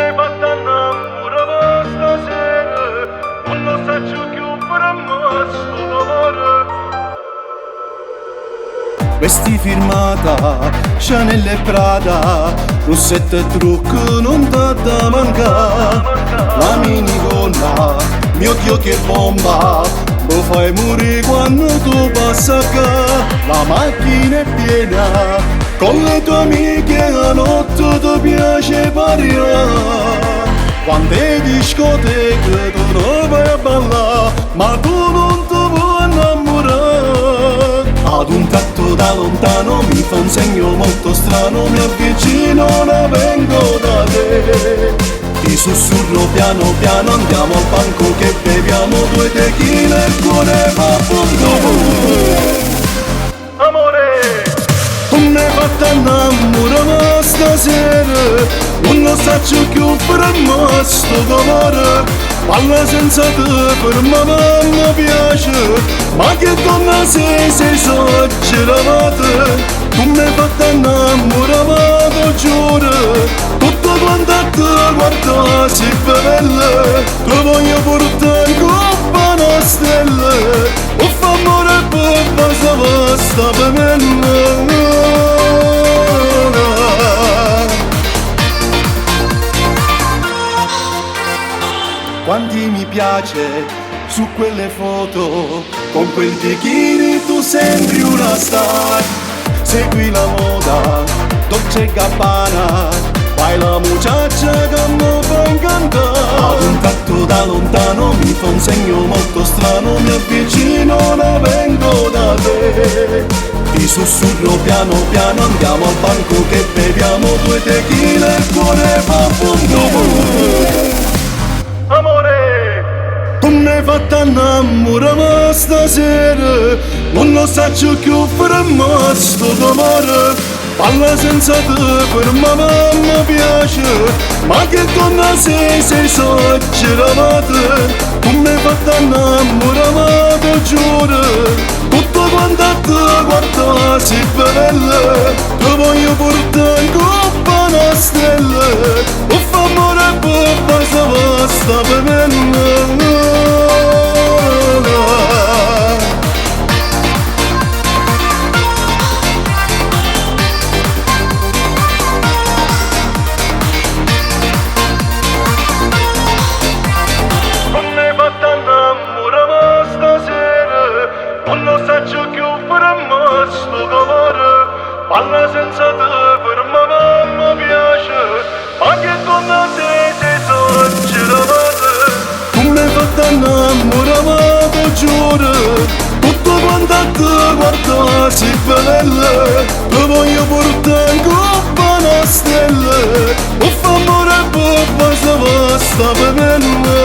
mi hai fatto innamorare stasera, non lo saggio più per me sto d'amore. Vesti firmata, Chanel e Prada, Rossetta e trucco non t'ha da mancare. La minigonna, mio Dio che bomba, lo fai morire quando tu passa qua. La macchina è piena, con le tue amiche a notte ti piace parlare. Quante discoteche tu non vai a ballare, ma tu non ti vuoi innamorare. Ad un tratto da lontano mi fa un segno molto strano, mi avvicino, ora vengo da te. Ti sussurro piano piano, andiamo al banco che beviamo due tequila e il cuore fa punto. Amore, Tu mi hai fatto innamorare stasera, non lo saggio più per me sto d'amore. Parla senza te per me mi piace, ma che donna sei esagerata. Tu mi hai fatto innamorare, lo giuro, tutto quanto a te guarda si bella. Ti voglio portare in coppa una stella, o fa amore per basta basta per me. Quanti mi piace su quelle foto, con quel bikini tu sembri una star. Segui la moda, Dolce & Gabbana, fai la muchacha che mi fa incantare. Ad un tratto da lontano mi fa un segno molto strano, mi avvicino, ora vengo da te. Ti sussurro piano piano, andiamo al banco che beviamo due tequila e il cuore fa punto. amore, Tu mi hai fatto innamorare stasera, non lo saggio più per me sto d'amore. Parla senza te per me mi piace, ma che donna sei esagerata. Tu mi hai fatto innamorare, lo giuro, tutto quanto a te guarda si bella. Ti voglio portare in coppa una stella, o fa amore per basta basta per me. non lo saggio più per me sto d'amore. Parla senza te per me mi piace, ma che donna sei esagerata. Tu mi hai fatto innamorare, lo giuro, tutto quanto a te guarda si bella. Ti voglio portare in coppa una stella, o fa amore per basta basta per me.